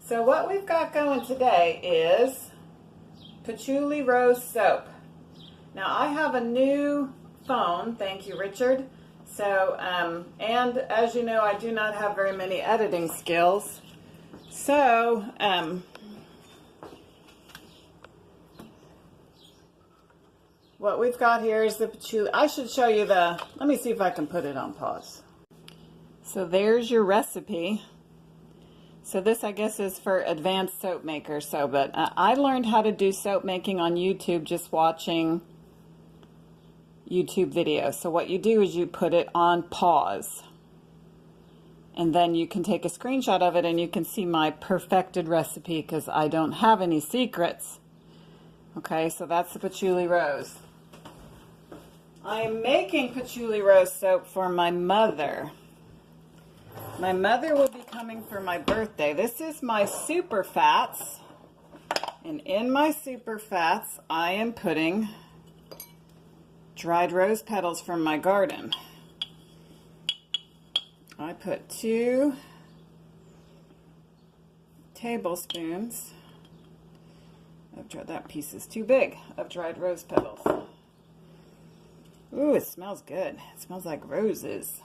So what we've got going today is patchouli rose soap. Now I have a new phone, thank you Richard. So, and as you know, I do not have very many editing skills. So, what we've got here is the patchouli. I should show you let me see if I can put it on pause. So there's your recipe. So this, I guess, is for advanced soap makers. So, but I learned how to do soap making on YouTube just watching YouTube videos. So what you do is you put it on pause. And then you can take a screenshot of it and you can see my perfected recipe because I don't have any secrets. Okay, so that's the patchouli rose. I am making patchouli rose soap for my mother. My mother will be coming for my birthday. This is my super fats. And in my super fats, I am putting dried rose petals from my garden. I put 2 tablespoons of that piece is too big of dried rose petals. Ooh, it smells good. It smells like roses.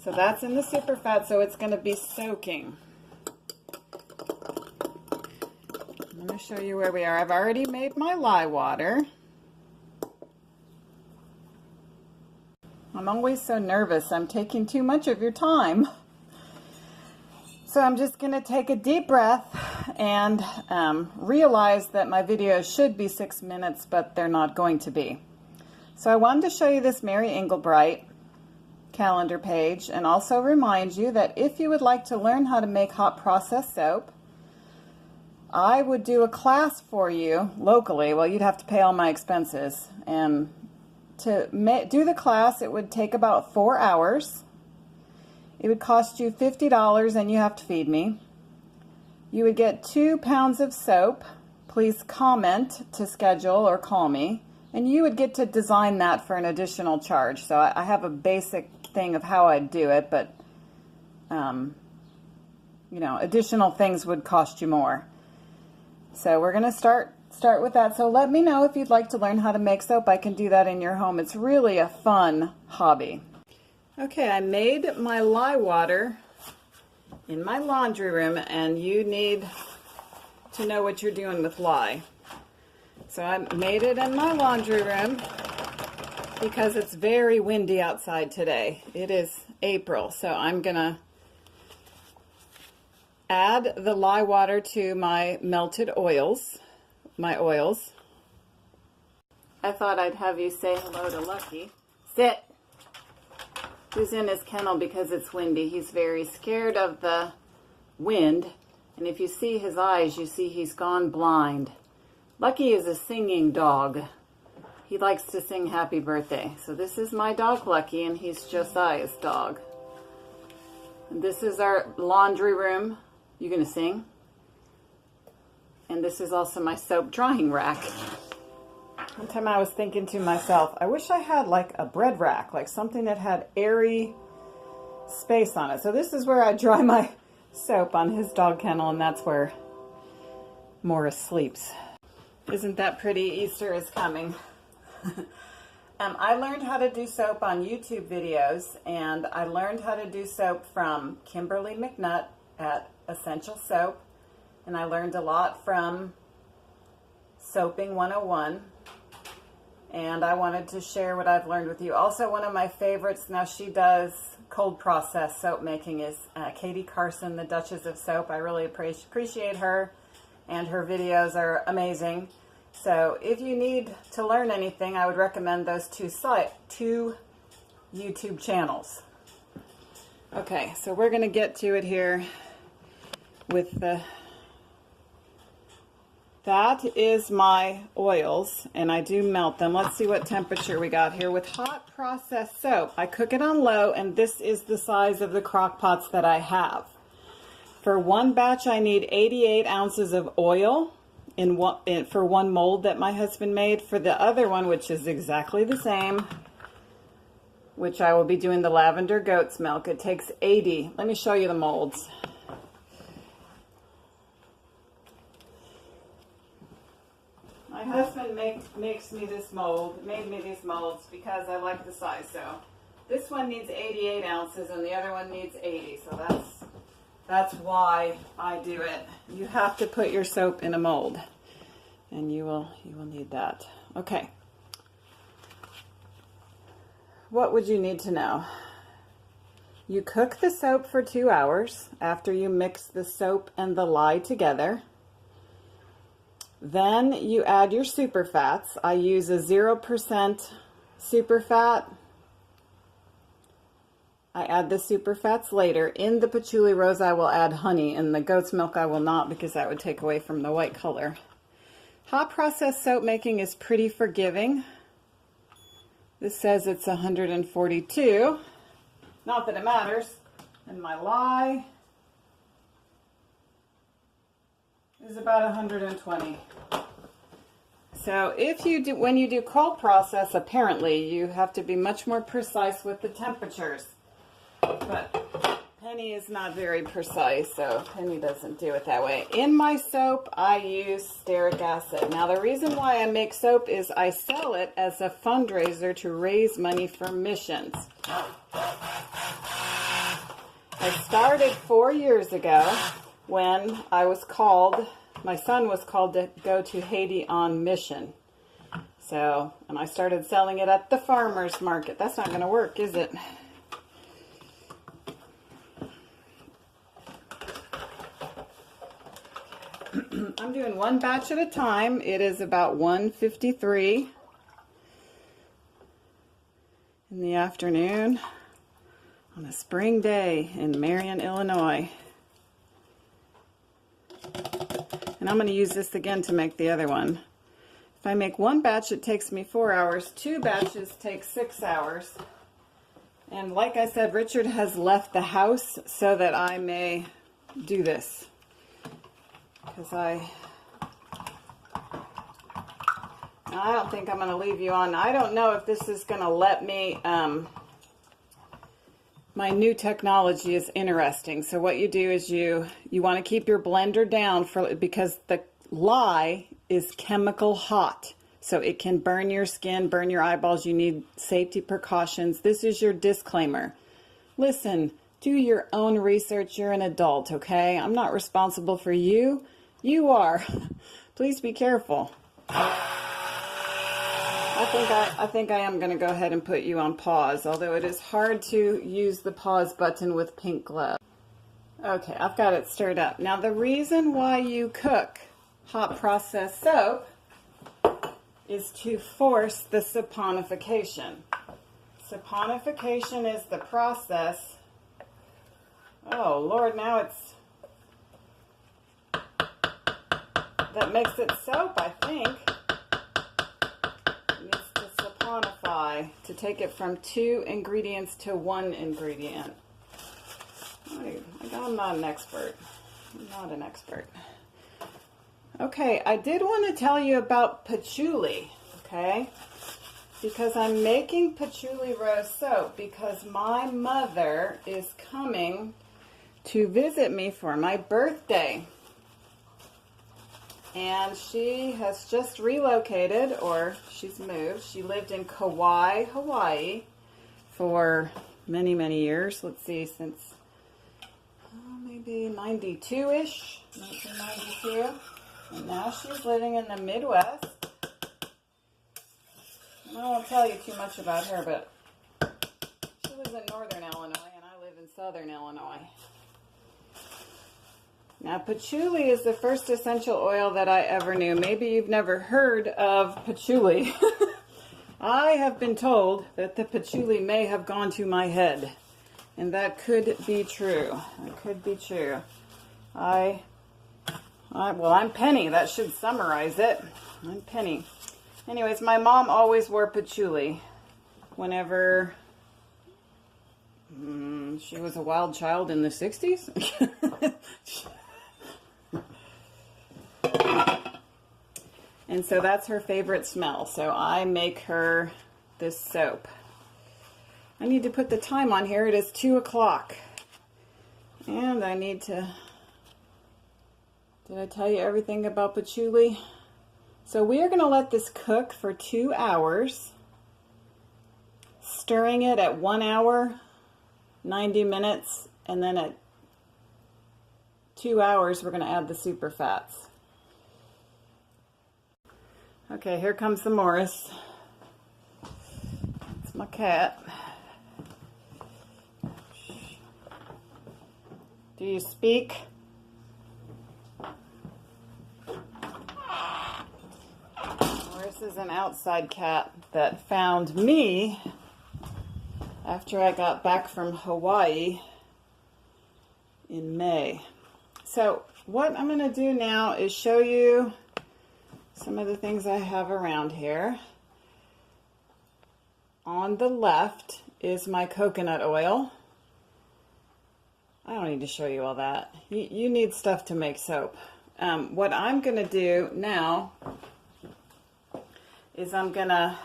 So that's in the super fat, so it's going to be soaking. I'm going to show you where we are. I've already made my lye water. I'm always so nervous. I'm taking too much of your time. So I'm just going to take a deep breath and realize that my videos should be 6 minutes, but they're not going to be. So I wanted to show you this Mary Englebright calendar page and also remind you that if you would like to learn how to make hot process soap, I would do a class for you locally. Well, you'd have to pay all my expenses, and to do the class it would take about 4 hours. It would cost you $50 and you have to feed me. You would get 2 pounds of soap. Please comment to schedule or call me, and you would get to design that for an additional charge. So I have a basic thing of how I'd do it, but you know, additional things would cost you more. So we're going to start with that. So let me know if you'd like to learn how to make soap. I can do that in your home. It's really a fun hobby. Okay, I made my lye water in my laundry room, and you need to know what you're doing with lye. So I made it in my laundry room because it's very windy outside today. It is April, so I'm gonna add the lye water to my melted oils, my oils. I thought I'd have you say hello to Lucky. Sit! Who's in his kennel because it's windy. He's very scared of the wind, and if you see his eyes, you see he's gone blind. Lucky is a singing dog. He likes to sing happy birthday. So this is my dog Lucky, and he's Josiah's dog. And this is our laundry room. You gonna sing? And this is also my soap drying rack. One time I was thinking to myself, I wish I had like a bread rack, like something that had airy space on it. So this is where I dry my soap on his dog kennel, and that's where Morris sleeps. Isn't that pretty? Easter is coming. I learned how to do soap on YouTube videos, and I learned how to do soap from Kimberly McNutt at EssentialSoap, and I learned a lot from Soaping 101, and I wanted to share what I've learned with you. Also, one of my favorites, now she does cold process soap making, is Katie Carson, the Duchess of Soap. I really appreciate her, and her videos are amazing. So if you need to learn anything, I would recommend those two YouTube channels. Okay, so we're going to get to it here with the... That is my oils, and I do melt them. Let's see what temperature we got here. With hot processed soap, I cook it on low, and this is the size of the crock pots that I have. For one batch, I need 88 ounces of oil for one mold that my husband made. For the other one, which is exactly the same, which I will be doing the lavender goat's milk, it takes 80. Let me show you the molds. My husband made me these molds because I like the size. So this one needs 88 ounces and the other one needs 80. So that's why I do it. You have to put your soap in a mold, and you will need that. Okay. What would you need to know? You cook the soap for 2 hours after you mix the soap and the lye together. Then you add your super fats. I use a 0% super fat. I add the super fats later. In the patchouli rose, I will add honey. In the goat's milk, I will not, because that would take away from the white color. Hot process soap making is pretty forgiving. This says it's 142. Not that it matters. And my lye is about 120. So when you do cold process, apparently you have to be much more precise with the temperatures. But Penny is not very precise, so Penny doesn't do it that way. In my soap, I use stearic acid. Now, the reason why I make soap is I sell it as a fundraiser to raise money for missions. I started 4 years ago when my son was called to go to Haiti on mission. So, and I started selling it at the farmer's market. That's not going to work, is it? I'm doing one batch at a time. It is about 1:53 in the afternoon on a spring day in Marion, Illinois. And I'm going to use this again to make the other one. If I make one batch, it takes me 4 hours. 2 batches take 6 hours. And like I said, Richard has left the house so that I may do this. Because I don't think I'm going to leave you on. I don't know if this is going to let me, my new technology is interesting. So what you do is you want to keep your blender down because the lye is chemical hot. So it can burn your skin, burn your eyeballs. You need safety precautions. This is your disclaimer. Listen, do your own research. You're an adult, okay? I'm not responsible for you. You are. Please be careful. I think I am going to go ahead and put you on pause, although it is hard to use the pause button with pink gloves. Okay, I've got it stirred up. Now, the reason why you cook hot processed soap is to force the saponification. Saponification is the process. Oh, Lord, now it's... that makes it soap, I think. It needs to saponify to take it from 2 ingredients to 1 ingredient. I'm not an expert. I'm not an expert. Okay, I did want to tell you about patchouli. okay? Because I'm making patchouli rose soap because my mother is coming to visit me for my birthday. And she has just relocated, or she's moved. She lived in Kauai, Hawaii for many, many years. Let's see, since maybe 92-ish, 1992. And now she's living in the Midwest. I won't tell you too much about her, but she lives in northern Illinois and I live in southern Illinois. Now, patchouli is the first essential oil that I ever knew. Maybe you've never heard of patchouli. I have been told that the patchouli may have gone to my head. And that could be true. That could be true. Well, I'm Penny. That should summarize it. I'm Penny. Anyways, my mom always wore patchouli whenever she was a wild child in the 60s. And so that's her favorite smell. So I make her this soap. I need to put the time on here. It is 2 o'clock. And I need to... Did I tell you everything about patchouli? So we are going to let this cook for 2 hours. Stirring it at 1 hour, 90 minutes. And then at 2 hours, we're going to add the super fats. Okay, here comes the Morris. It's my cat. Do you speak? Morris is an outside cat that found me after I got back from Hawaii in May. So what I'm going to do now is show you some of the things I have around here. On the left is my coconut oil. I don't need to show you all that. You need stuff to make soap. What I'm going to do now is I'm going to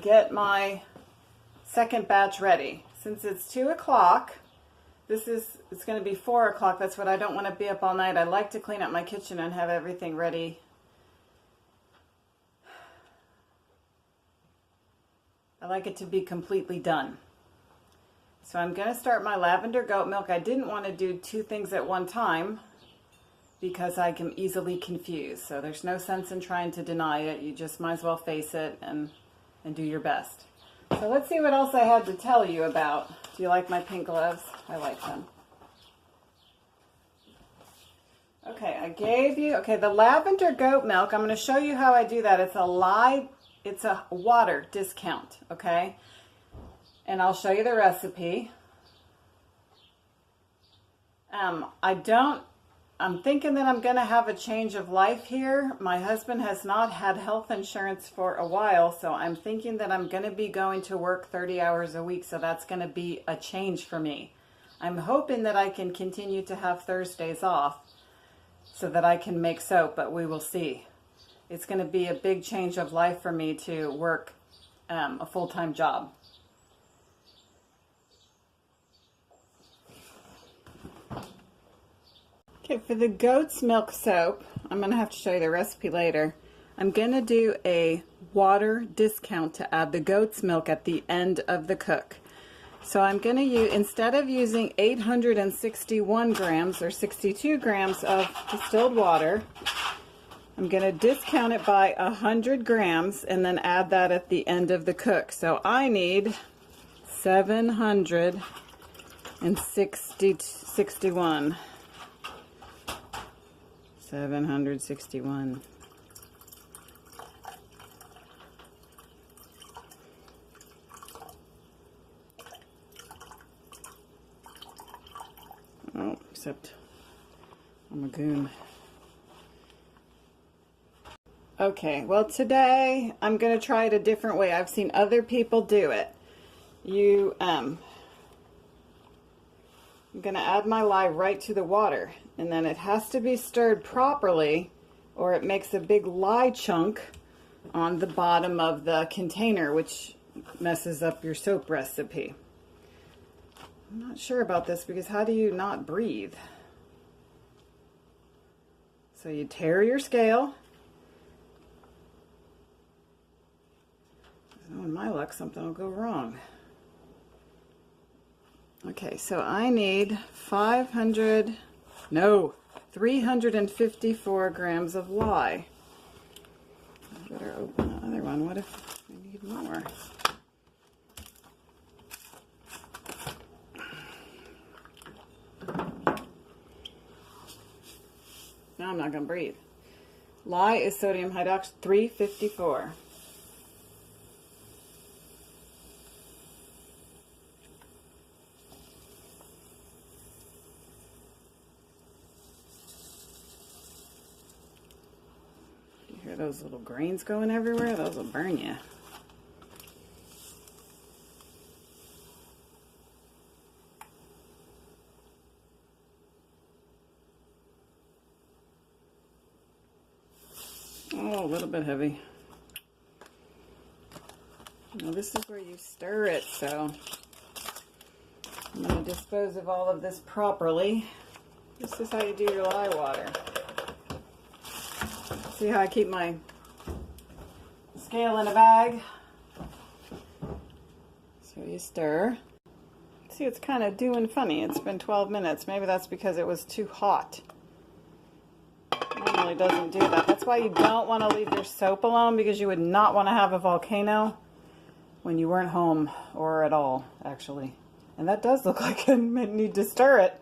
get my second batch ready. Since it's 2 o'clock, it's going to be 4 o'clock. That's what I don't want to be up all night. I like to clean up my kitchen and have everything ready. I like it to be completely done. So I'm going to start my lavender goat milk. I didn't want to do 2 things at one time because I can easily confuse. So there's no sense in trying to deny it. You just might as well face it and do your best. So let's see what else I had to tell you about. Do you like my pink gloves? I like them. Okay, I gave you, the lavender goat milk, I'm going to show you how I do that. It's a water discount, okay? And I'll show you the recipe. I'm thinking that I'm going to have a change of life here. My husband has not had health insurance for a while, so I'm thinking that I'm going to be going to work 30 hours a week, so that's going to be a change for me. I'm hoping that I can continue to have Thursdays off so that I can make soap, but we will see. It's going to be a big change of life for me to work a full-time job. Okay, for the goat's milk soap, I'm going to have to show you the recipe later. I'm going to do a water discount to add the goat's milk at the end of the cook. So I'm going to use, instead of using 861 grams or 62 grams of distilled water, I'm going to discount it by 100 grams and then add that at the end of the cook. So I need 761. 761. Oh, except I'm a goon. Okay, well today I'm going to try it a different way. I've seen other people do it. I'm going to add my lye right to the water. and then it has to be stirred properly or it makes a big lye chunk on the bottom of the container, which messes up your soap recipe. I'm not sure about this because how do you not breathe? So you tear your scale. In my luck, something will go wrong. Okay, so I need 354 grams of lye. I better open the other one. What if I need more? Now I'm not going to breathe. Lye is sodium hydroxide 354. You hear those little grains going everywhere? Those will burn you. Oh, a little bit heavy. Now this is where you stir it, so I'm going to dispose of all of this properly. This is how you do your lye water. See how I keep my scale in a bag? So you stir. See, it's kind of doing funny. It's been 12 minutes. Maybe that's because it was too hot. Normally doesn't do that. That's why you don't want to leave your soap alone, because you would not want to have a volcano when you weren't home, or at all, actually. And that does look like I need to stir it.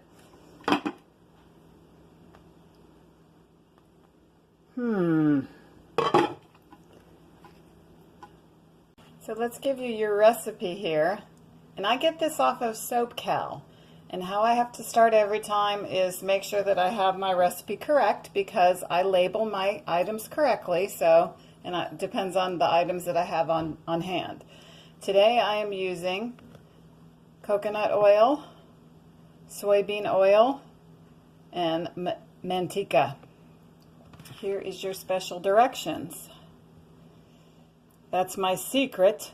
So let's give you your recipe here. And I get this off of SoapCal. And how I have to start every time is make sure that I have my recipe correct, because I label my items correctly. So, and it depends on the items that I have on hand. Today I am using coconut oil, soybean oil, and manteca. Here is your special directions. That's my secret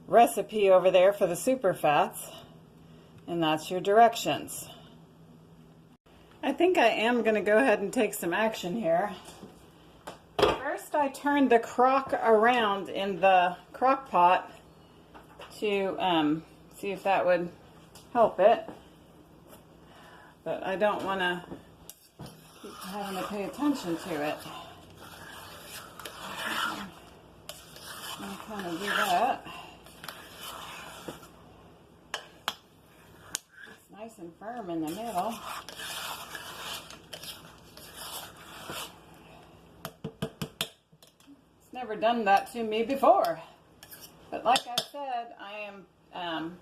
recipe over there for the super fats. And that's your directions. I think I am going to go ahead and take some action here. First, I turned the crock around in the crock pot to see if that would help it. But I don't want to keep having to pay attention to it. I'll kind of do that. Nice and firm in the middle. It's never done that to me before. But like I said, I am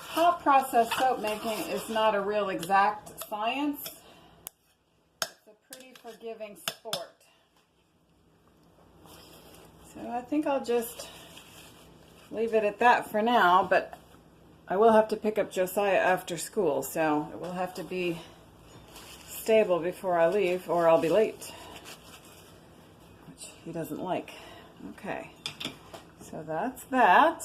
hot process soap making is not a real exact science. It's a pretty forgiving sport. So I think I'll just leave it at that for now, but I will have to pick up Josiah after school, so it will have to be stable before I leave, or I'll be late, which he doesn't like. Okay, so that's that.